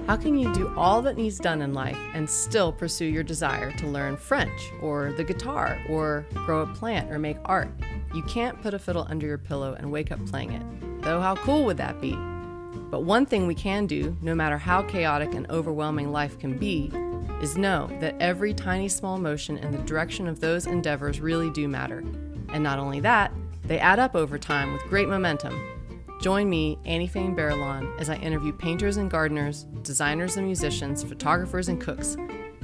How can you do all that needs done in life and still pursue your desire to learn French or the guitar or grow a plant or make art? You can't put a fiddle under your pillow and wake up playing it. Though how cool would that be? But one thing we can do, no matter how chaotic and overwhelming life can be, is know that every tiny small motion in the direction of those endeavors really do matter. And not only that, they add up over time with great momentum. Join me, Fain, as I interview painters and gardeners, designers and musicians, photographers and cooks,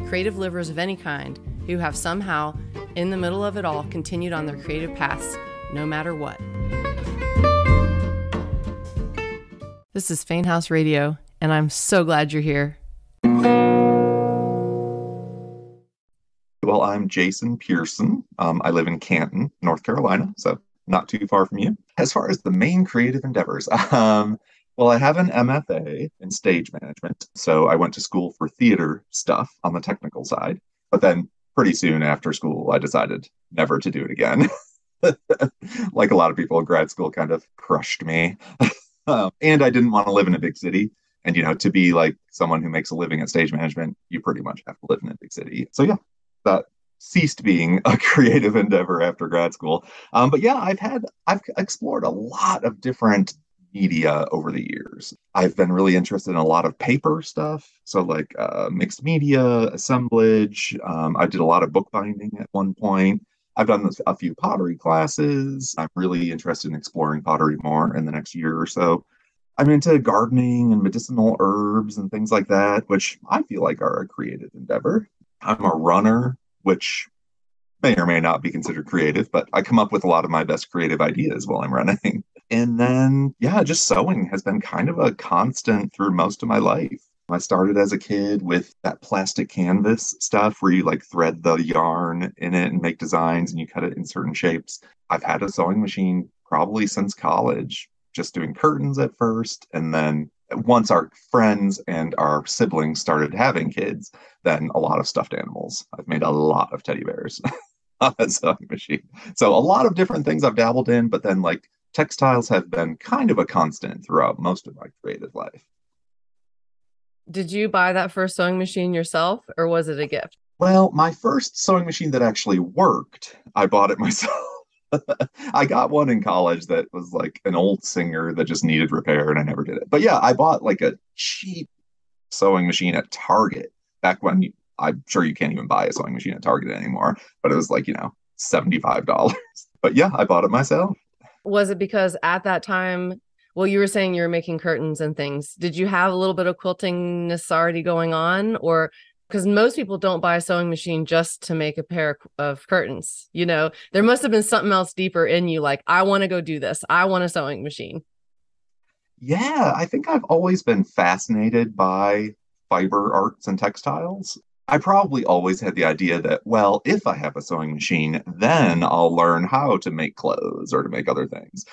creative livers of any kind, who have somehow, in the middle of it all, continued on their creative paths, no matter what. This is Fain House Radio, and I'm so glad you're here. Well, I'm Jason Pierson. I live in Canton, North Carolina, so not too far from you. As far as the main creative endeavors, well, I have an MFA in stage management, so I went to school for theater stuff on the technical side. But then pretty soon after school, I decided never to do it again. Like a lot of people, grad school kind of crushed me. And I didn't want to live in a big city. And, to be like someone who makes a living at stage management, you pretty much have to live in a big city. So yeah, that ceased being a creative endeavor after grad school. But yeah, I've explored a lot of different media over the years. I've been really interested in a lot of paper stuff. So like mixed media, assemblage. I did a lot of bookbinding at one point. I've done a few pottery classes. I'm really interested in exploring pottery more in the next year or so. I'm into gardening and medicinal herbs and things like that, which I feel like are a creative endeavor. I'm a runner, which may or may not be considered creative, but I come up with a lot of my best creative ideas while I'm running. And then, yeah, just sewing has been kind of a constant through most of my life. I started as a kid with that plastic canvas stuff where you like thread the yarn in it and make designs and you cut it in certain shapes. I've had a sewing machine probably since college, just doing curtains at first. And then once our friends and our siblings started having kids, then a lot of stuffed animals. I've made a lot of teddy bears on that sewing machine. So a lot of different things I've dabbled in, but then like textiles have been kind of a constant throughout most of my creative life. Did you buy that first sewing machine yourself, or was it a gift? Well, my first sewing machine that actually worked, I bought it myself. I got one in college that was like an old Singer that just needed repair and I never did it. But yeah, I bought like a cheap sewing machine at Target back when I'm sure you can't even buy a sewing machine at Target anymore, but it was like, $75. But yeah, I bought it myself. Was it because at that time, well, you were saying you were making curtains and things. Did you have a little bit of quiltingness already going on? Or because most people don't buy a sewing machine just to make a pair of curtains. There must have been something else deeper in you. Like, I want to go do this. I want a sewing machine. Yeah, I think I've always been fascinated by fiber arts and textiles. I probably always had the idea that, well, if I have a sewing machine, then I'll learn how to make clothes or to make other things,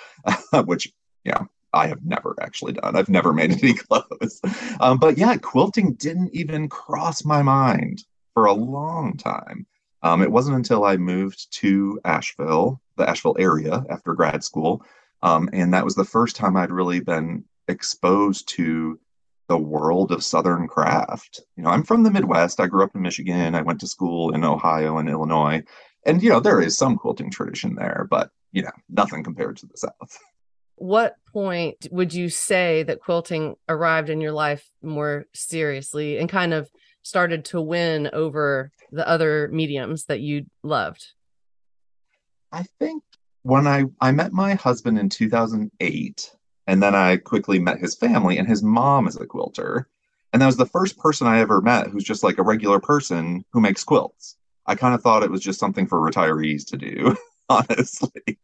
which, yeah, I have never actually done. I've never made any clothes. But yeah, quilting didn't even cross my mind for a long time. It wasn't until I moved to Asheville, the Asheville area after grad school. And that was the first time I'd really been exposed to the world of Southern craft. I'm from the Midwest. I grew up in Michigan. I went to school in Ohio and Illinois. And, there is some quilting tradition there, but, nothing compared to the South. What point would you say that quilting arrived in your life more seriously and kind of started to win over the other mediums that you loved? I think when I met my husband in 2008, and then I quickly met his family, and his mom is a quilter. And that was the first person I ever met who's just like a regular person who makes quilts. I kind of thought it was just something for retirees to do, honestly.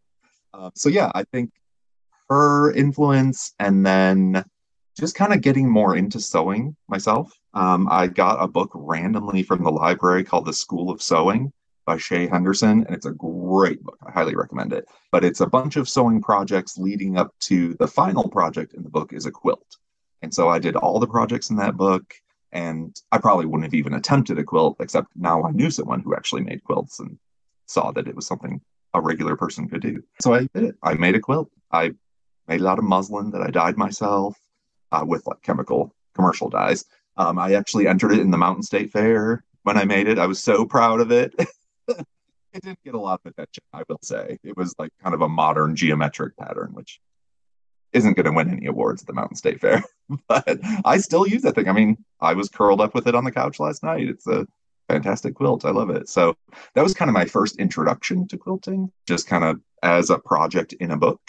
So yeah, I think her influence and then just kind of getting more into sewing myself. I got a book randomly from the library called The School of Sewing by Shea Henderson, and it's a great book. I highly recommend it. But it's a bunch of sewing projects leading up to the final project in the book is a quilt. And so I did all the projects in that book, and I probably wouldn't have even attempted a quilt, except now I knew someone who actually made quilts and saw that it was something a regular person could do. So I did it. I made a quilt. I made it out of muslin that I dyed myself with like chemical commercial dyes. I actually entered it in the Mountain State Fair when I made it. I was so proud of it. It didn't get a lot of attention, I will say. It was like kind of a modern geometric pattern, which isn't going to win any awards at the Mountain State Fair. But I still use that thing. I mean, I was curled up with it on the couch last night. It's a fantastic quilt. I love it. So that was kind of my first introduction to quilting, just kind of as a project in a book.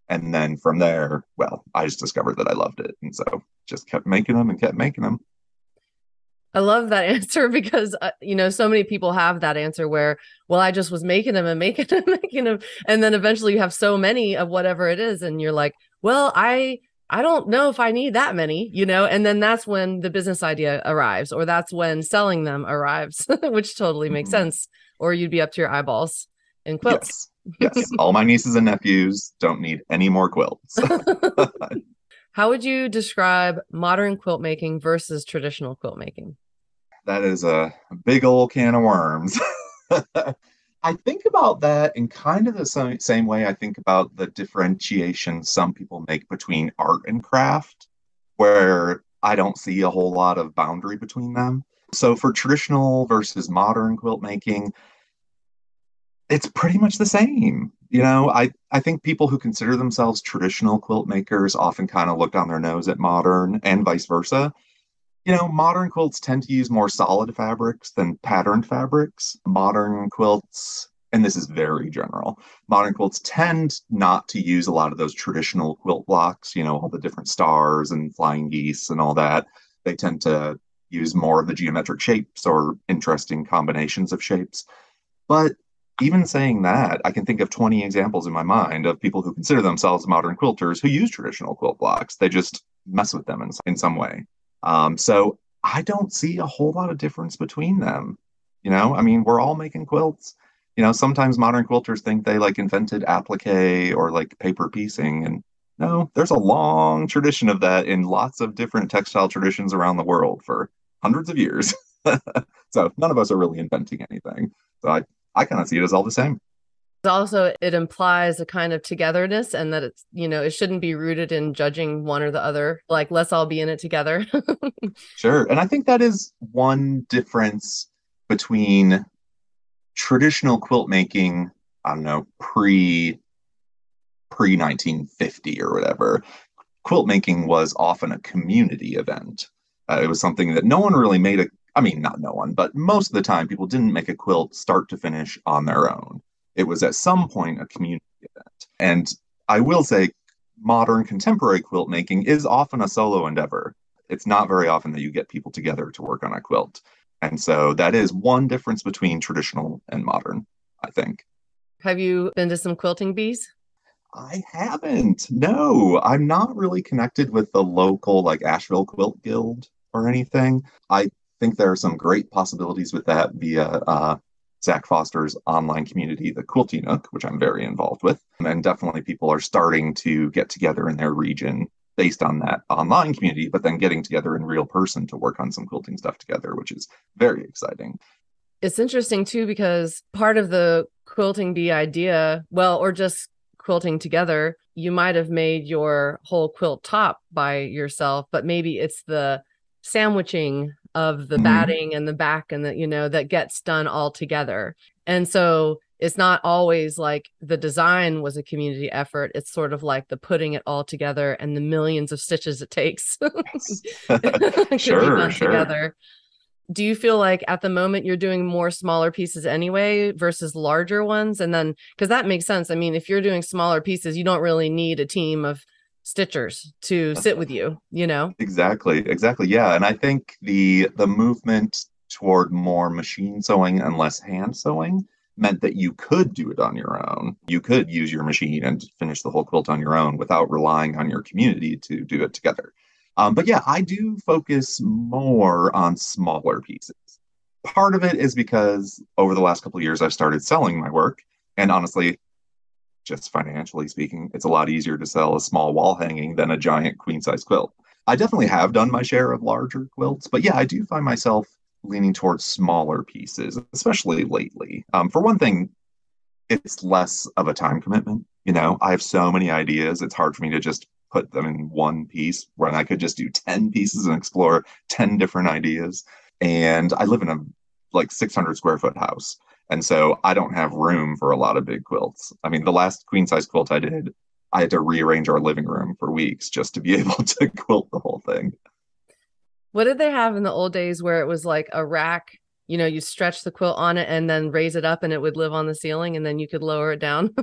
And then from there, well, I just discovered that I loved it. And so just kept making them and kept making them. I love that answer because so many people have that answer where, well, I just was making them and making them, making them, and then eventually you have so many of whatever it is, and you're like, well, I don't know if I need that many, and then that's when the business idea arrives, or that's when selling them arrives, which totally makes sense. Or you'd be up to your eyeballs in quilts. Yes. All my nieces and nephews don't need any more quilts. How would you describe modern quilt making versus traditional quilt making? That is a big old can of worms. I think about that in kind of the same way I think about the differentiation some people make between art and craft, where I don't see a whole lot of boundary between them. So for traditional versus modern quilt making, it's pretty much the same. I think people who consider themselves traditional quilt makers often kind of look down their nose at modern and vice versa. Modern quilts tend to use more solid fabrics than patterned fabrics. Modern quilts, and this is very general, modern quilts tend not to use a lot of those traditional quilt blocks, all the different stars and flying geese and all that. They tend to use more of the geometric shapes or interesting combinations of shapes. But even saying that, I can think of 20 examples in my mind of people who consider themselves modern quilters who use traditional quilt blocks. They just mess with them in some way. So I don't see a whole lot of difference between them. I mean, we're all making quilts. Sometimes modern quilters think they like invented applique or like paper piecing. And no, there's a long tradition of that in lots of different textile traditions around the world for hundreds of years. So none of us are really inventing anything. So I kind of see it as all the same. Also, it implies a kind of togetherness and that it's, it shouldn't be rooted in judging one or the other. Like, let's all be in it together. Sure. And I think that is one difference between traditional quilt making, I don't know, pre 1950 or whatever. Quilt making was often a community event. It was something that no one really made I mean, not no one, but most of the time people didn't make a quilt start to finish on their own. It was at some point a community event. And I will say, modern contemporary quilt making is often a solo endeavor. It's not very often that you get people together to work on a quilt. And so that is one difference between traditional and modern, I think. Have you been to some quilting bees? I haven't. No, I'm not really connected with the local like Asheville Quilt Guild or anything. I think there are some great possibilities with that via Zach Foster's online community, the Quilty Nook, which I'm very involved with. And definitely people are starting to get together in their region based on that online community, but then getting together in real person to work on some quilting stuff together, which is very exciting. It's interesting too, because part of the quilting bee idea, well, or just quilting together, you might have made your whole quilt top by yourself, but maybe it's the sandwiching of the batting and the back and that gets done all together. And so it's not always like the design was a community effort. It's sort of like the putting it all together and the millions of stitches it takes to Sure, be done sure. together. Do you feel like at the moment you're doing more smaller pieces anyway versus larger ones? And then, because that makes sense. I mean, if you're doing smaller pieces, you don't really need a team of stitchers to sit with you. Exactly. Yeah. And I think the movement toward more machine sewing and less hand sewing meant that you could do it on your own. You could use your machine and finish the whole quilt on your own without relying on your community to do it together. But yeah, I do focus more on smaller pieces. Part of it is because over the last couple of years, I've started selling my work. And honestly, just financially speaking, it's a lot easier to sell a small wall hanging than a giant queen size quilt. I definitely have done my share of larger quilts, but yeah, I do find myself leaning towards smaller pieces, especially lately. For one thing, it's less of a time commitment. I have so many ideas. It's hard for me to just put them in one piece when I could just do 10 pieces and explore 10 different ideas. And I live in a like 600 square foot house. And so I don't have room for a lot of big quilts. I mean, the last queen size quilt I did, I had to rearrange our living room for weeks just to be able to quilt the whole thing. What did they have in the old days where it was like a rack? You stretch the quilt on it and then raise it up and it would live on the ceiling and then you could lower it down.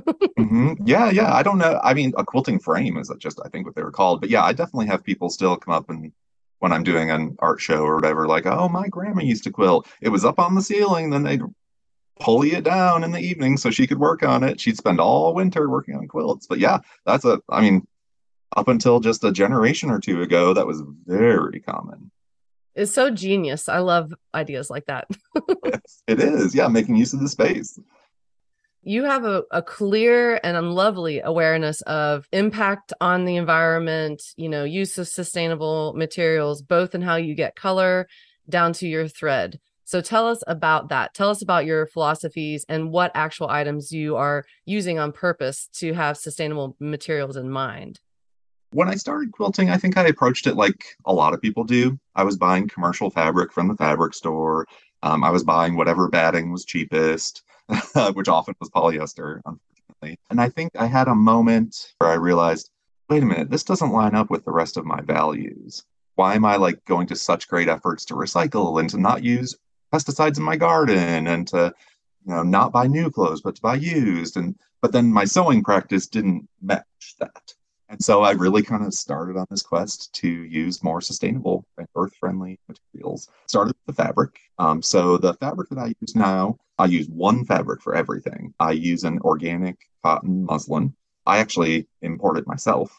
Yeah, yeah. I don't know. I mean, a quilting frame is just, I think, what they were called. But yeah, I definitely have people still come up and when I'm doing an art show or whatever, like, oh, my grandma used to quilt. It was up on the ceiling, then they'd pulley it down in the evening so she could work on it. She'd spend all winter working on quilts. But yeah, I mean, up until just a generation or two ago, that was very common. It's so genius. I love ideas like that. Yes, it is. Yeah, making use of the space. You have a clear and lovely awareness of impact on the environment, use of sustainable materials, both in how you get color down to your thread. So tell us about that. Tell us about your philosophies and what actual items you are using on purpose to have sustainable materials in mind. When I started quilting, I think I approached it like a lot of people do. I was buying commercial fabric from the fabric store. I was buying whatever batting was cheapest, which often was polyester, unfortunately. And I think I had a moment where I realized, wait a minute, this doesn't line up with the rest of my values. Why am I like going to such great efforts to recycle and to not use pesticides in my garden and to, not buy new clothes, but to buy used? But then my sewing practice didn't match that. And so I really kind of started on this quest to use more sustainable and earth-friendly materials. Started with the fabric. So the fabric that I use now, I use one fabric for everything. I use an organic cotton muslin. I actually import it myself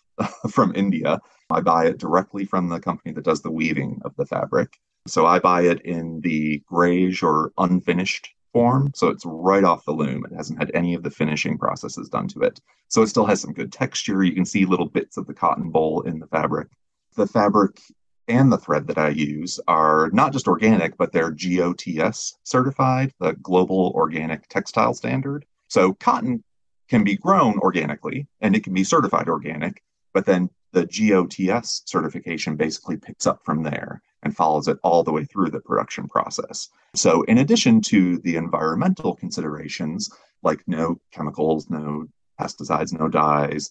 from India. I buy it directly from the company that does the weaving of the fabric. So I buy it in the grayish or unfinished form. So it's right off the loom. It hasn't had any of the finishing processes done to it. So it still has some good texture. You can see little bits of the cotton boll in the fabric. The fabric and the thread that I use are not just organic, but they're GOTS certified, the Global Organic Textile Standard. So cotton can be grown organically and it can be certified organic, but then the GOTS certification basically picks up from there and follows it all the way through the production process. So, in addition to the environmental considerations, like no chemicals, no pesticides, no dyes,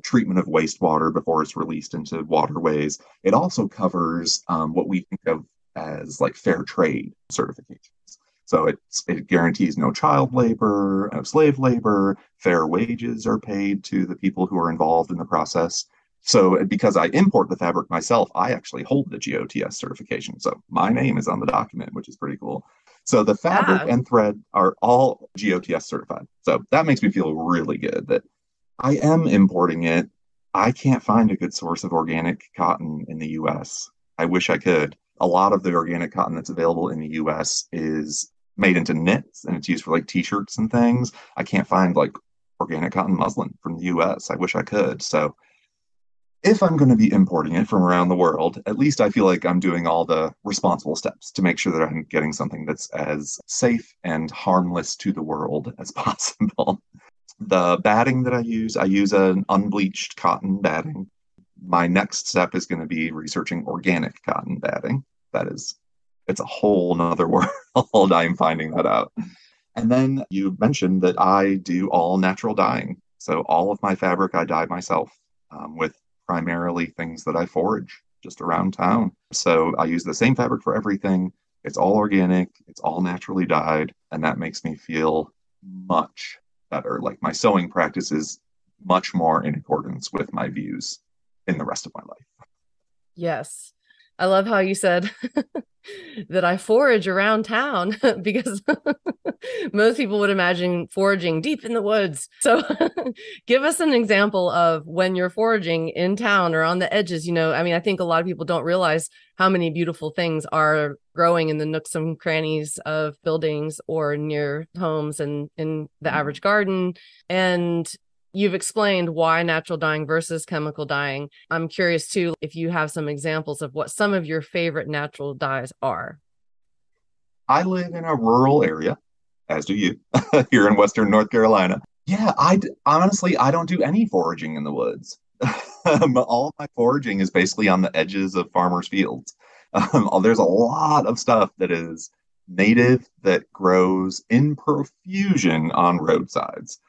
treatment of wastewater before it's released into waterways, it also covers what we think of as like fair trade certifications. So it guarantees no child labor, no slave labor, fair wages are paid to the people who are involved in the process. So because I import the fabric myself, I actually hold the GOTS certification. So my name is on the document, which is pretty cool. So the fabric Yeah. and thread are all GOTS certified. So that makes me feel really good that I am importing it. I can't find a good source of organic cotton in the US. I wish I could. A lot of the organic cotton that's available in the US is made into knits and it's used for like t-shirts and things. I can't find like organic cotton muslin from the US. I wish I could. So if I'm going to be importing it from around the world, at least I feel like I'm doing all the responsible steps to make sure that I'm getting something that's as safe and harmless to the world as possible. The batting that I use an unbleached cotton batting. My next step is going to be researching organic cotton batting. It's a whole nother world. I'm finding that out. And then you mentioned that I do all natural dyeing. So all of my fabric I dye myself with primarily things that I forage just around town. So I use the same fabric for everything. It's all organic, it's all naturally dyed, and that makes me feel much better. Like my sewing practice is much more in accordance with my views in the rest of my life. Yes. I love how you said that I forage around town because most people would imagine foraging deep in the woods. So give us an example of when you're foraging in town or on the edges. I mean, I think a lot of people don't realize how many beautiful things are growing in the nooks and crannies of buildings or near homes and in the average garden. And you've explained why natural dyeing versus chemical dyeing. I'm curious too, if you have some examples of what some of your favorite natural dyes are. I live in a rural area, as do you, here in Western North Carolina. Yeah, honestly, I don't do any foraging in the woods. All of my foraging is basically on the edges of farmers' fields. There's a lot of stuff that is native that grows in profusion on roadsides.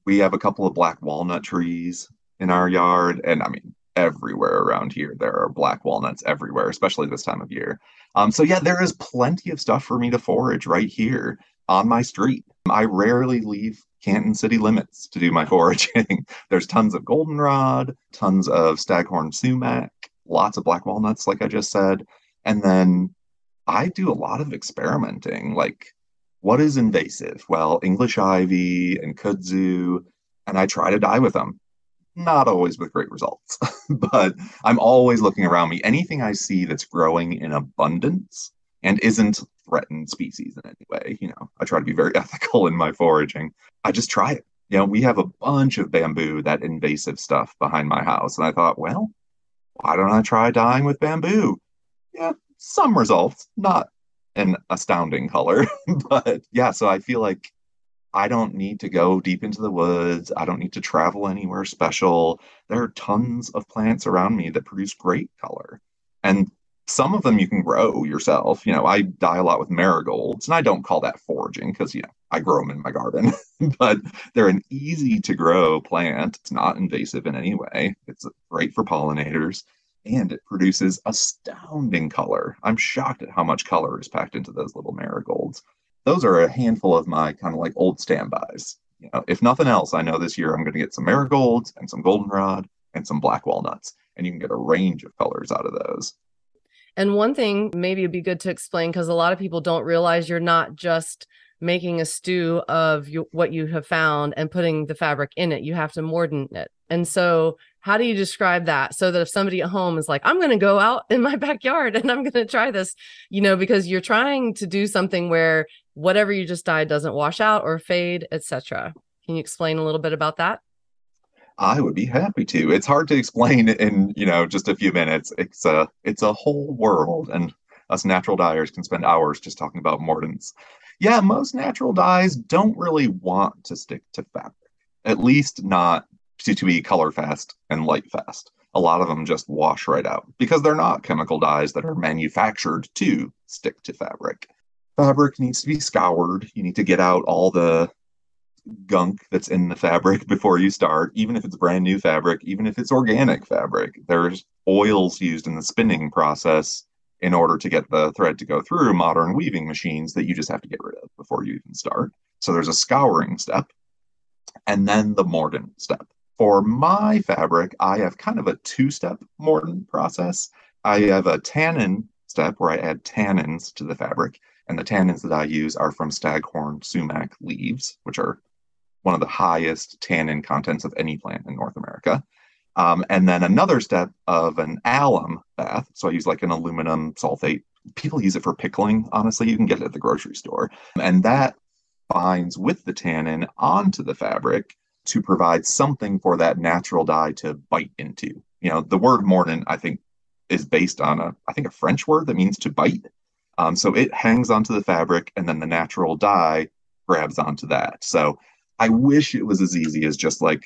We have a couple of black walnut trees in our yard, and I mean, everywhere around here, there are black walnuts everywhere, especially this time of year. So yeah, there is plenty of stuff for me to forage right here on my street. I rarely leave Canton city limits to do my foraging. There's tons of goldenrod, tons of staghorn sumac, lots of black walnuts, like I just said. And then I do a lot of experimenting. Like, what is invasive? Well, English ivy and kudzu, and I try to dye with them. Not always with great results, but I'm always looking around me. Anything I see that's growing in abundance and isn't threatened species in any way, I try to be very ethical in my foraging. I just try it. We have a bunch of bamboo, that invasive stuff behind my house. And I thought, well, why don't I try dyeing with bamboo? Yeah, some results, not an astounding color, but yeah, so I feel like I don't need to go deep into the woods. I don't need to travel anywhere special. There are tons of plants around me that produce great color. And some of them you can grow yourself. I dye a lot with marigolds, and I don't call that foraging because, I grow them in my garden, but they're an easy to grow plant. It's not invasive in any way. It's great for pollinators, and it produces astounding color. I'm shocked at how much color is packed into those little marigolds. Those are a handful of my kind of like old standbys. If nothing else, I know this year I'm going to get some marigolds and some goldenrod and some black walnuts, and you can get a range of colors out of those. And one thing maybe it'd be good to explain, because a lot of people don't realize you're not just making a stew of what you have found and putting the fabric in it. You have to mordant it. And so how do you describe that so that if somebody at home is like, I'm going to go out in my backyard and I'm going to try this, because you're trying to do something where whatever you just dyed doesn't wash out or fade, etc. Can you explain a little bit about that? I would be happy to. It's hard to explain in, just a few minutes. It's a whole world, and us natural dyers can spend hours just talking about mordants. Yeah, most natural dyes don't really want to stick to fabric, at least not to be color fast and light fast. A lot of them just wash right out because they're not chemical dyes that are manufactured to stick to fabric. Fabric needs to be scoured. You need to get out all the gunk that's in the fabric before you start, even if it's brand new fabric, even if it's organic fabric. There's oils used in the spinning process in order to get the thread to go through modern weaving machines that you just have to get rid of before you even start. So there's a scouring step and then the mordant step. For my fabric, I have kind of a two-step mordant process. I have a tannin step where I add tannins to the fabric, and the tannins that I use are from staghorn sumac leaves, which are one of the highest tannin contents of any plant in North America. And then another step of an alum bath. So I use like an aluminum sulfate. People use it for pickling, honestly. You can get it at the grocery store. And that binds with the tannin onto the fabric to provide something for that natural dye to bite into. The word mordant, I think, is based on a French word that means to bite. So it hangs onto the fabric, and then the natural dye grabs onto that. So I wish it was as easy as just like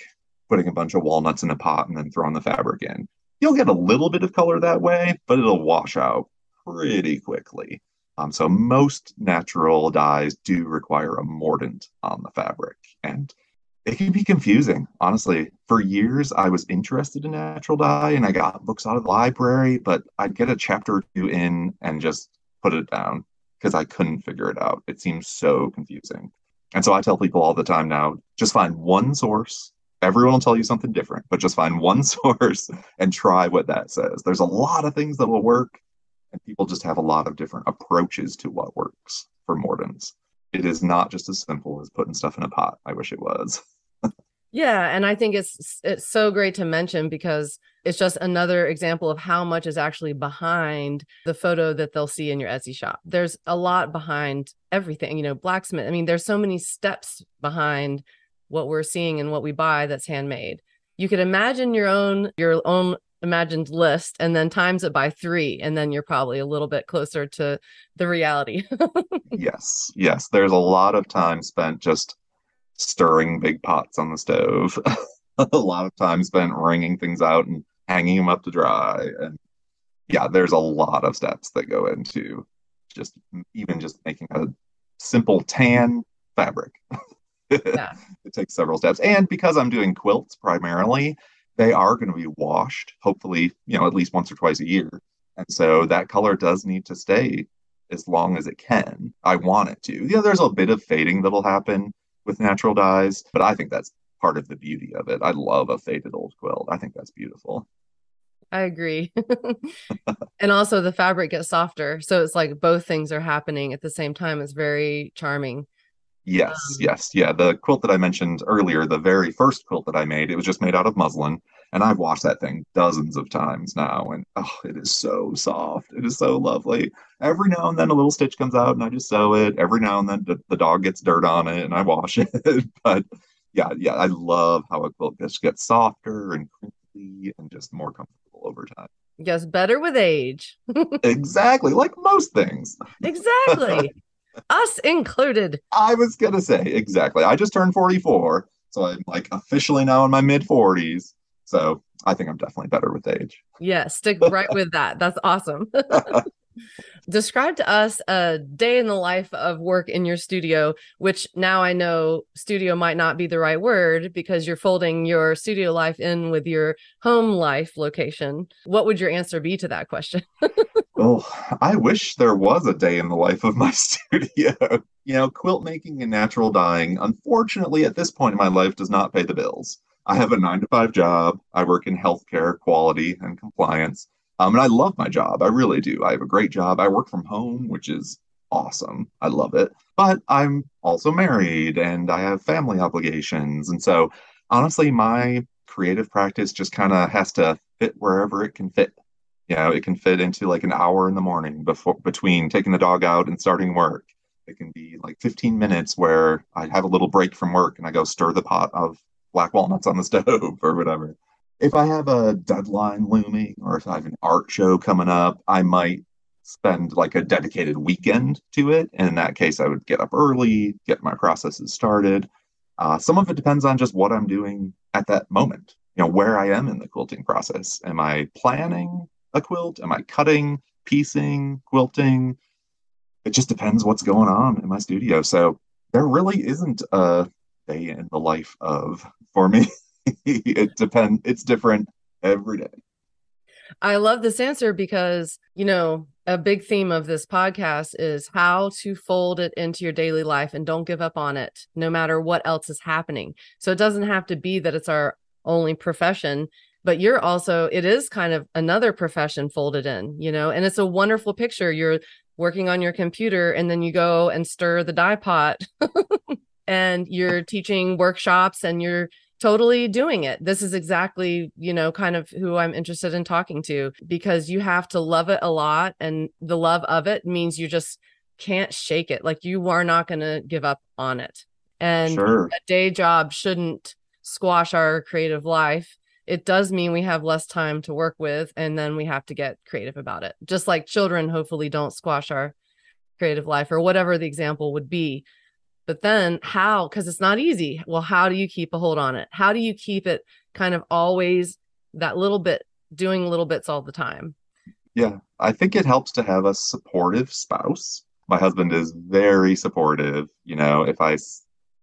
putting a bunch of walnuts in a pot and then throwing the fabric in. You'll get a little bit of color that way, but it'll wash out pretty quickly. So most natural dyes do require a mordant on the fabric, and it can be confusing. Honestly, for years I was interested in natural dye and I got books out of the library, but I'd get a chapter or two in and just put it down because I couldn't figure it out. It seems so confusing. And so I tell people all the time now, just find one source. Everyone will tell you something different, but just find one source and try what that says. There's a lot of things that will work, and people just have a lot of different approaches to what works for mordants. It is not just as simple as putting stuff in a pot. I wish it was. Yeah, and I think it's so great to mention because it's just another example of how much is actually behind the photo that they'll see in your Etsy shop. There's a lot behind everything, blacksmith. I mean, there's so many steps behind what we're seeing and what we buy that's handmade. You could imagine your own imagined list and then times it by 3, and then you're probably a little bit closer to the reality. Yes. There's a lot of time spent just stirring big pots on the stove. a lot of time spent wringing things out and hanging them up to dry. And yeah, there's a lot of steps that go into just even just making a simple tan fabric. Yeah. It takes several steps. And because I'm doing quilts primarily, they are going to be washed, hopefully, at least once or twice a year. And so that color does need to stay as long as it can. I want it to. There's a bit of fading that'll happen with natural dyes, but I think that's part of the beauty of it. I love a faded old quilt. I think that's beautiful. I agree. And also the fabric gets softer. So it's like both things are happening at the same time. It's very charming. Yes, yes, yeah. The quilt that I mentioned earlier, the very first quilt that I made, it was just made out of muslin, and I've washed that thing dozens of times now, and oh, it is so soft. It is so lovely. Every now and then a little stitch comes out, and I just sew it. Every now and then the dog gets dirt on it, and I wash it. But yeah, yeah, I love how a quilt just gets softer and crinkly and just more comfortable over time. Gets better with age. Exactly, like most things. Exactly. Us included. I was gonna say exactly. I just turned 44, so I'm like officially now in my mid 40s. So I think I'm definitely better with age. Yeah, stick right with that. That's awesome. Describe to us a day in the life of work in your studio, which now I know studio might not be the right word because you're folding your studio life in with your home life location. What would your answer be to that question? Oh, I wish there was a day in the life of my studio. Quilt making and natural dyeing, unfortunately, at this point in my life, does not pay the bills. I have a 9 to 5 job. I work in healthcare, quality, and compliance. And I love my job. I really do. I have a great job. I work from home, which is awesome. I love it. But I'm also married and I have family obligations. And so, honestly, my creative practice just kind of has to fit wherever it can fit. It can fit into like an hour in the morning before between taking the dog out and starting work. It can be like 15 minutes where I have a little break from work and I go stir the pot of black walnuts on the stove or whatever. If I have a deadline looming or if I have an art show coming up, I might spend like a dedicated weekend to it. And in that case, I would get up early, get my processes started. Some of it depends on just what I'm doing at that moment, where I am in the quilting process. Am I planning a quilt? Am I cutting, piecing, quilting? It just depends what's going on in my studio. So there really isn't a day in the life of for me. It depends. It's different every day. I love this answer because, a big theme of this podcast is how to fold it into your daily life and don't give up on it, no matter what else is happening. So it doesn't have to be that it's our only profession, but it is kind of another profession folded in, and it's a wonderful picture. You're working on your computer and then you go and stir the dye pot and you're teaching workshops and you're totally doing it. This is exactly, kind of who I'm interested in talking to, because you have to love it a lot. And the love of it means you just can't shake it. Like you are not going to give up on it. And Sure. a day job shouldn't squash our creative life. It does mean we have less time to work with, and then we have to get creative about it. Just like children hopefully don't squash our creative life or whatever the example would be. But then how? Because it's not easy. Well, how do you keep a hold on it? How do you keep it kind of always that little bit, doing little bits all the time? Yeah, I think it helps to have a supportive spouse. My husband is very supportive. If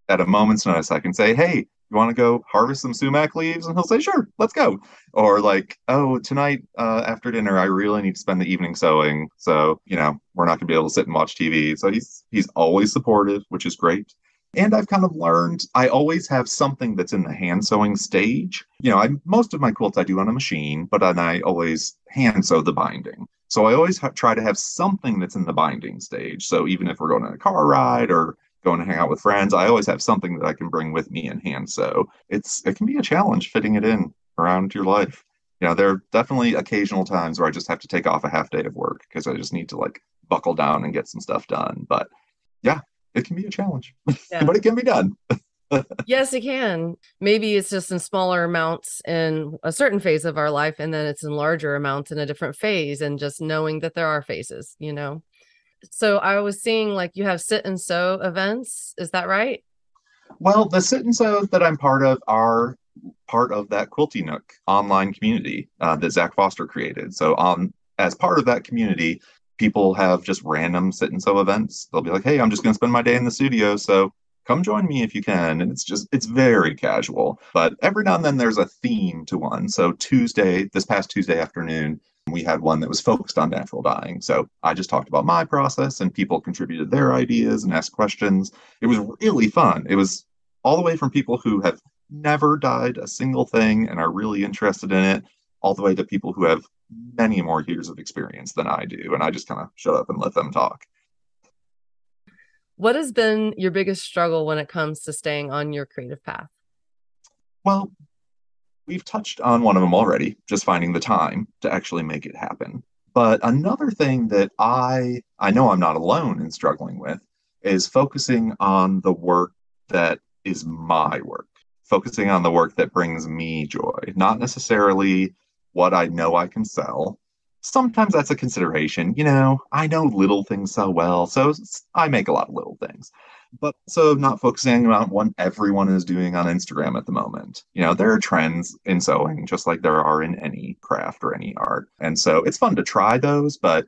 at a moment's notice, I can say, hey, you want to go harvest some sumac leaves? And he'll say, sure, let's go. Or like, oh, tonight after dinner, I really need to spend the evening sewing. So, we're not going to be able to sit and watch TV. So he's always supportive, which is great. And I've kind of learned I always have something that's in the hand sewing stage. Most of my quilts I do on a machine, but then I always hand sew the binding. So I always try to have something that's in the binding stage. So even if we're going on a car ride or going to hang out with friends, I always have something that I can bring with me in hand. So it can be a challenge fitting it in around your life. There are definitely occasional times where I just have to take off a half day of work because I just need to like buckle down and get some stuff done. But yeah, it can be a challenge, Yeah. but it can be done. Yes, it can. Maybe it's just in smaller amounts in a certain phase of our life, and then it's in larger amounts in a different phase, and just knowing that there are phases. So I was seeing like you have sit and sew events. Is that right? Well, the sit and sews that I'm part of are part of that Quilty Nook online community that Zach Foster created. So as part of that community, people have just random sit and sew events. They'll be like, hey, I'm just going to spend my day in the studio. So come join me if you can. And it's very casual. But every now and then there's a theme to one. So this past Tuesday afternoon, we had one that was focused on natural dyeing. So I just talked about my process and people contributed their ideas and asked questions. It was really fun. It was all the way from people who have never dyed a single thing and are really interested in it, all the way to people who have many more years of experience than I do. And I just kind of shut up and let them talk. What has been your biggest struggle when it comes to staying on your creative path? Well, we've touched on one of them already, just finding the time to actually make it happen. But another thing that I know I'm not alone in struggling with is focusing on the work that is my work, focusing on the work that brings me joy, not necessarily what I know I can sell. Sometimes that's a consideration. I know little things sell well, so I make a lot of little things. But also not focusing on what everyone is doing on Instagram at the moment. There are trends in sewing, just like there are in any craft or any art. And so it's fun to try those, but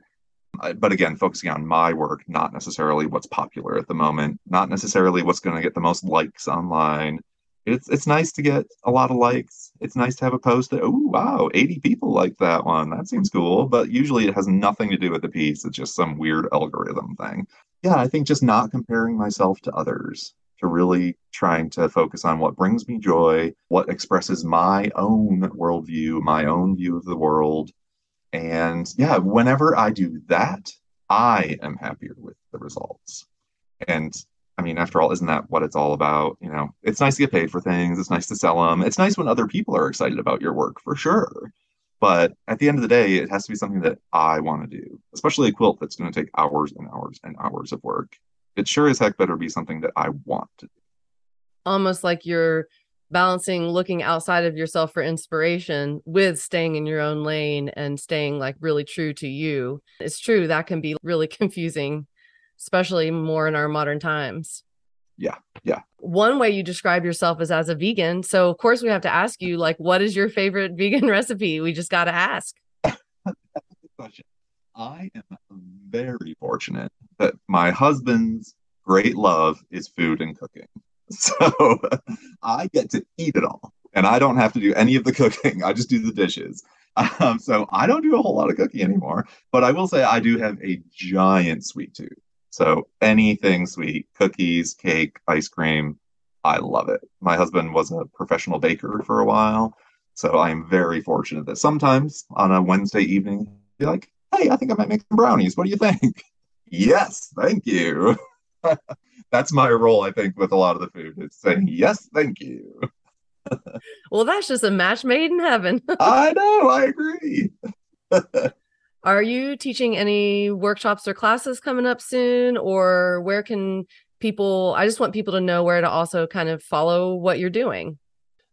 again, focusing on my work, not necessarily what's popular at the moment, not necessarily what's going to get the most likes online. It's nice to get a lot of likes. It's nice to have a post that, oh, wow, 80 people like that one. That seems cool. But usually it has nothing to do with the piece. It's just some weird algorithm thing. Yeah, I think just not comparing myself to others, to really trying to focus on what brings me joy, what expresses my own worldview, my own view of the world. And yeah, whenever I do that, I am happier with the results. And I mean, after all, isn't that what it's all about? It's nice to get paid for things. It's nice to sell them. It's nice when other people are excited about your work, for sure. But at the end of the day, it has to be something that I want to do, especially a quilt that's going to take hours and hours and hours of work. It sure as heck better be something that I want to do. Almost like you're balancing looking outside of yourself for inspiration with staying in your own lane and staying like really true to you. It's true that can be really confusing, especially more in our modern times. Yeah, yeah. One way you describe yourself is as a vegan. So of course we have to ask you, like, what is your favorite vegan recipe? We just got to ask. That's a good question. I am very fortunate that my husband's great love is food and cooking. So I get to eat it all and I don't have to do any of the cooking. I just do the dishes. So I don't do a whole lot of cooking anymore, but I will say I do have a giant sweet tooth. So anything sweet, cookies, cake, ice cream, I love it. My husband was a professional baker for a while. So I'm very fortunate that sometimes on a Wednesday evening, be like, hey, I think I might make some brownies. What do you think? Yes, thank you. That's my role, I think, with a lot of the food. It's saying, yes, thank you. Well, that's just a match made in heaven. I know, I agree. Are you teaching any workshops or classes coming up soon? Or where can people, I just want people to know where to also kind of follow what you're doing.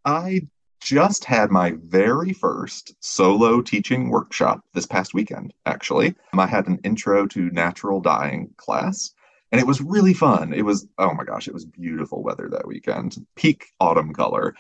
I just had my very first solo teaching workshop this past weekend, actually. I had an intro to natural dyeing class, and it was really fun. It was, oh my gosh, it was beautiful weather that weekend, peak autumn color.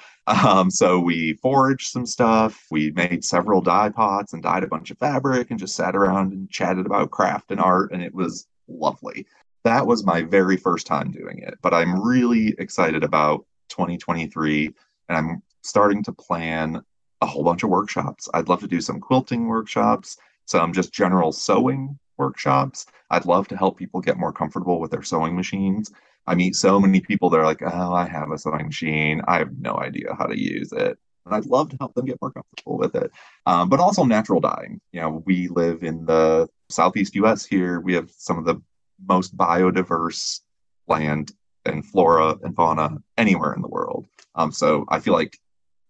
So we foraged some stuff. We made several dye pots and dyed a bunch of fabric and just sat around and chatted about craft and art, and it was lovely. That was my very first time doing it, but I'm really excited about 2023, and I'm starting to plan a whole bunch of workshops. I'd love to do some quilting workshops, some just general sewing workshops. I'd love to help people get more comfortable with their sewing machines. I meet so many people that are like, oh, I have a sewing machine. I have no idea how to use it. And I'd love to help them get more comfortable with it. But also natural dyeing. We live in the Southeast US here. We have some of the most biodiverse land and flora and fauna anywhere in the world. So I feel like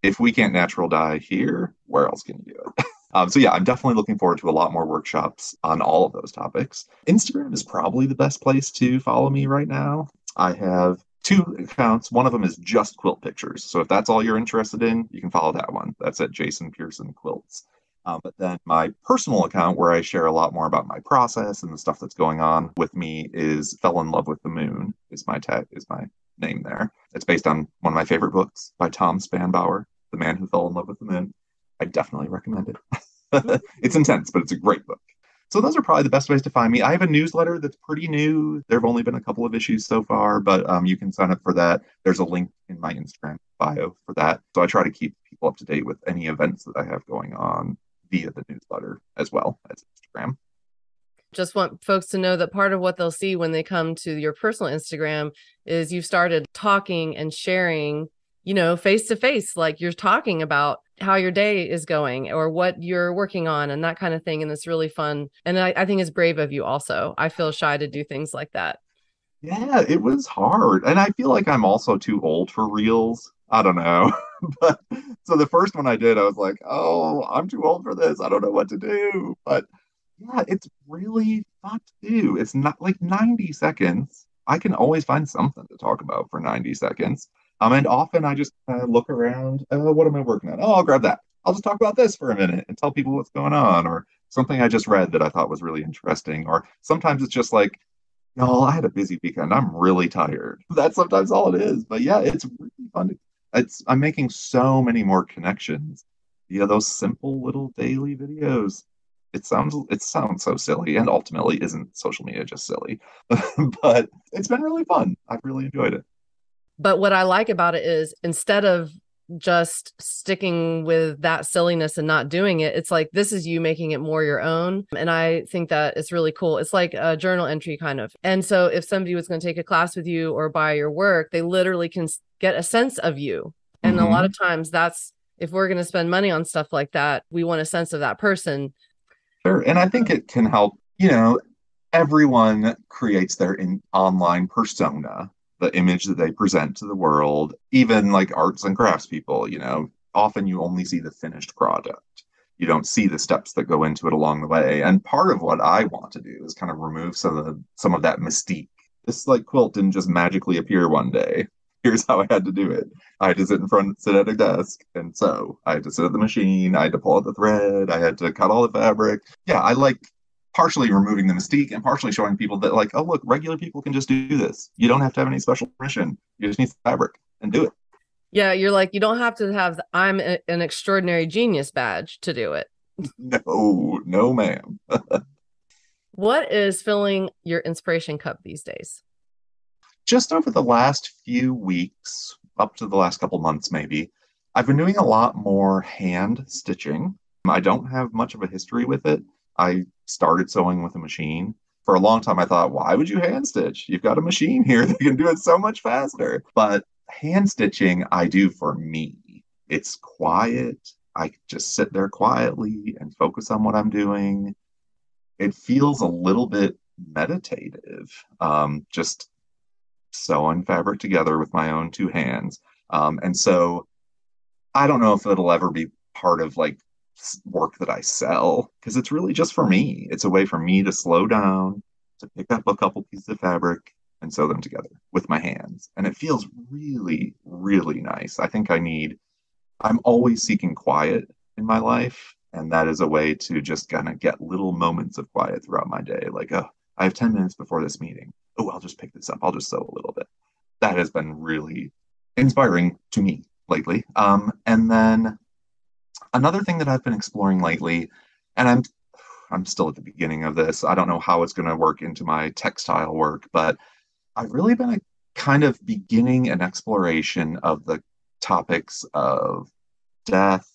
if we can't natural dye here, where else can you do it? So yeah, I'm definitely looking forward to a lot more workshops on all of those topics. Instagram is probably the best place to follow me right now. I have two accounts. One of them is just quilt pictures. So if that's all you're interested in, you can follow that one. That's at Jason Pierson Quilts. But then my personal account, where I share a lot more about my process and the stuff that's going on with me, is Fell in Love with the Moon. Is my name there. It's based on one of my favorite books by Tom Spanbauer. The Man Who Fell in Love with the Moon. I definitely recommend it. It's intense, but it's a great book. So those are probably the best ways to find me. I have a newsletter that's pretty new. There have only been a couple of issues so far, but you can sign up for that. There's a link in my Instagram bio for that. So I try to keep people up to date with any events that I have going on via the newsletter as well as Instagram. Just want folks to know that part of what they'll see when they come to your personal Instagram is you've started talking and sharing, face to face, like you're talking about how your day is going or what you're working on and that kind of thing. And it's really fun. And I think it's brave of you also. I feel shy to do things like that. Yeah, it was hard. And I feel like I'm also too old for reels. I don't know. But so the first one I did, I was like, oh, I'm too old for this. I don't know what to do. But yeah, it's really fun to do. It's not like 90 seconds. I can always find something to talk about for 90 seconds. And often I just look around. What am I working on? Oh, I'll grab that. I'll just talk about this for a minute and tell people what's going on, or something I just read that I thought was really interesting. Or sometimes it's just like, no, I had a busy weekend. I'm really tired. That's sometimes all it is. But yeah, it's really fun. I'm making so many more connections via those simple little daily videos. It sounds so silly, and ultimately isn't social media just silly? But it's been really fun. I've really enjoyed it. But what I like about it is instead of just sticking with that silliness and not doing it, it's like this is you making it more your own. And I think that it's really cool. It's like a journal entry kind of. And so if somebody was going to take a class with you or buy your work, they literally can get a sense of you. And a lot Mm-hmm. of times that's if we're going to spend money on stuff like that, we want a sense of that person. Sure. And I think it can help, everyone creates their online persona, the image that they present to the world, even like arts and crafts people, often you only see the finished product. You don't see the steps that go into it along the way. And part of what I want to do is kind of remove some of that mystique. This like quilt didn't just magically appear one day. Here's how I had to do it. I had to sit at a desk and sew. I had to sit at the machine. I had to pull out the thread. I had to cut all the fabric. Yeah, I like partially removing the mystique and partially showing people that like, oh look, regular people can just do this. You don't have to have any special permission. You just need fabric and do it. Yeah, you're like, you don't have to have an extraordinary genius badge to do it. No, no, ma'am. What is filling your inspiration cup these days? Just over the last few weeks, up to the last couple months maybe, I've been doing a lot more hand stitching. I don't have much of a history with it. I started sewing with a machine. For a long time, I thought, why would you hand stitch? You've got a machine here that can do it so much faster. But hand stitching, I do for me. It's quiet. I just sit there quietly and focus on what I'm doing. It feels a little bit meditative. Just sewing fabric together with my own two hands. And so I don't know if it'll ever be part of like work that I sell because it's really just for me. It's a way for me to slow down, to pick up a couple pieces of fabric and sew them together with my hands. And it feels really, really nice. I'm always seeking quiet in my life. And that is a way to just kind of get little moments of quiet throughout my day. Like, oh, I have 10 minutes before this meeting. Oh, I'll just pick this up. I'll just sew a little bit. That has been really inspiring to me lately. And then another thing that I've been exploring lately, and I'm still at the beginning of this. I don't know how it's going to work into my textile work, but I've really been kind of beginning an exploration of the topics of death,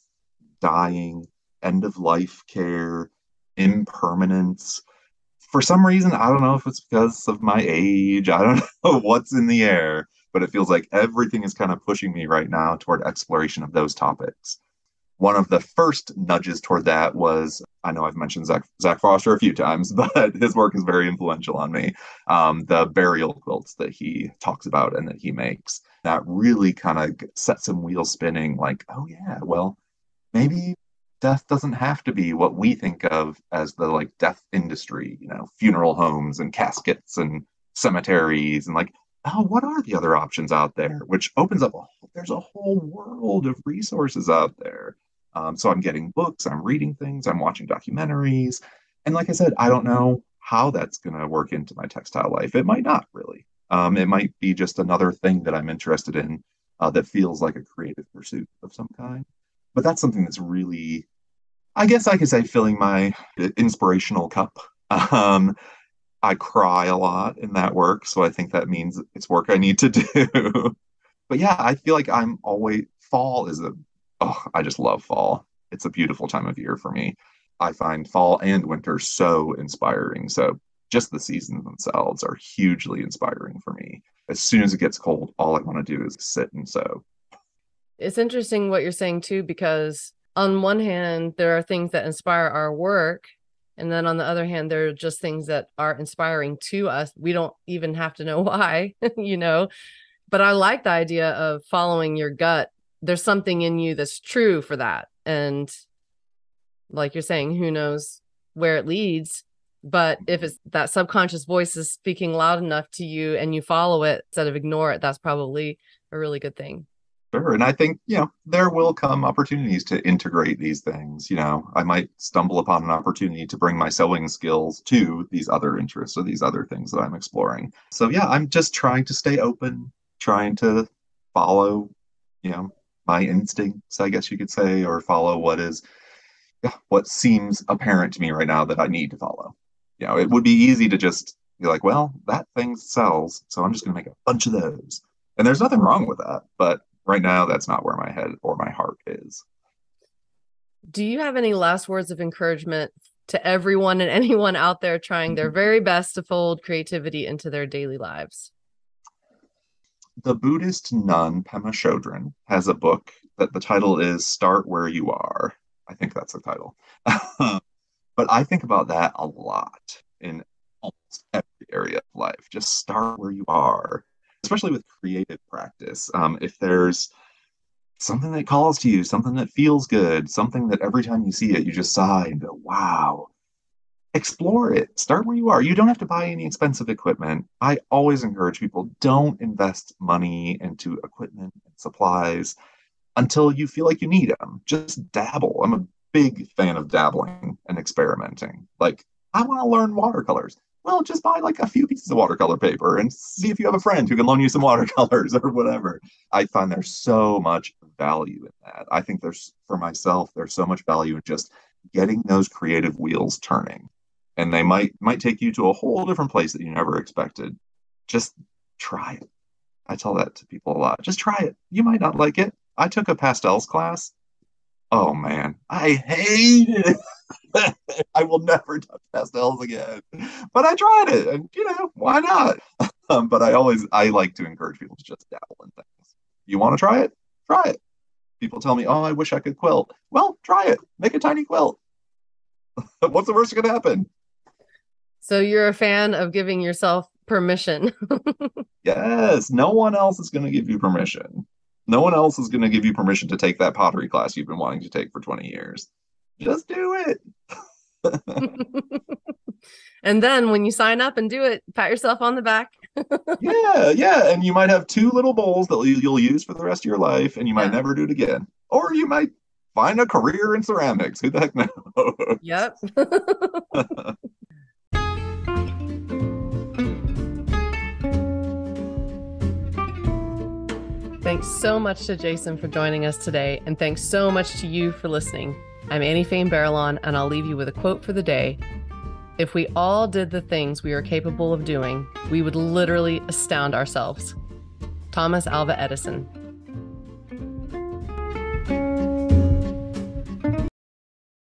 dying, end of life care, impermanence. For some reason, I don't know if it's because of my age. I don't know what's in the air, but it feels like everything is kind of pushing me right now toward exploration of those topics. One of the first nudges toward that was I know I've mentioned Zach Foster a few times, but his work is very influential on me. The burial quilts that he talks about and that he makes that really kind of set some wheels spinning. Like, oh yeah, well maybe death doesn't have to be what we think of as the like death industry, funeral homes and caskets and cemeteries and like, oh, what are the other options out there? Which opens up, there's a whole world of resources out there. So I'm getting books, I'm reading things, I'm watching documentaries. And like I said, I don't know how that's going to work into my textile life. It might not really. It might be just another thing that I'm interested in that feels like a creative pursuit of some kind. But that's something that's really, I guess I could say, filling my inspirational cup. Um, I cry a lot in that work, so I think that means it's work I need to do. But yeah, I feel like I'm always fall is a oh, I just love fall. It's a beautiful time of year for me. I find fall and winter so inspiring. So just the seasons themselves are hugely inspiring for me. As soon as it gets cold, all I want to do is sit and sew. It's interesting what you're saying too, because on one hand, there are things that inspire our work. And then on the other hand, there are just things that are inspiring to us. We don't even have to know why, you know. But I like the idea of following your gut. There's something in you that's true for that. And like you're saying, who knows where it leads. But if it's that subconscious voice is speaking loud enough to you and you follow it instead of ignore it, that's probably a really good thing. Sure. And I think, there will come opportunities to integrate these things. I might stumble upon an opportunity to bring my sewing skills to these other interests or these other things that I'm exploring. So yeah, I'm just trying to stay open, trying to follow, my instincts, I guess you could say, or follow what seems apparent to me right now that I need to follow. It would be easy to just be like, well, that thing sells, so I'm just going to make a bunch of those. And there's nothing wrong with that, but right now that's not where my head or my heart is. Do you have any last words of encouragement to everyone and anyone out there trying their very best to fold creativity into their daily lives? The Buddhist nun Pema Chodron has a book that the title is Start Where You Are. I think that's the title. But I think about that a lot in almost every area of life. Just start where you are, especially with creative practice. If there's something that calls to you, something that feels good, something that every time you see it, you just sigh and go, wow, explore it. Start where you are. You don't have to buy any expensive equipment. I always encourage people, don't invest money into equipment and supplies until you feel like you need them. Just dabble. I'm a big fan of dabbling and experimenting. Like, I want to learn watercolors. Well, just buy like a few pieces of watercolor paper and see if you have a friend who can loan you some watercolors or whatever. I find there's so much value in that. I think for myself, there's so much value in just getting those creative wheels turning. And they might take you to a whole different place that you never expected. Just try it. I tell that to people a lot. Just try it. You might not like it. I took a pastels class. Oh man, I hated it. I will never touch pastels again. But I tried it, and why not? But I like to encourage people to just dabble in things. You want to try it? Try it. People tell me, "Oh, I wish I could quilt." Well, try it. Make a tiny quilt. What's the worst that could happen? So you're a fan of giving yourself permission. Yes, no one else is going to give you permission. No one else is going to give you permission to take that pottery class you've been wanting to take for 20 years. Just do it. And then when you sign up and do it, pat yourself on the back. Yeah. And you might have two little bowls that you'll use for the rest of your life, and you might Yeah. never do it again. Or you might find a career in ceramics. Who the heck knows? Yep. Thanks so much to Jason for joining us today, and thanks so much to you for listening. I'm Annie Fain Barrelon, and I'll leave you with a quote for the day. If we all did the things we are capable of doing, we would literally astound ourselves. Thomas Alva Edison.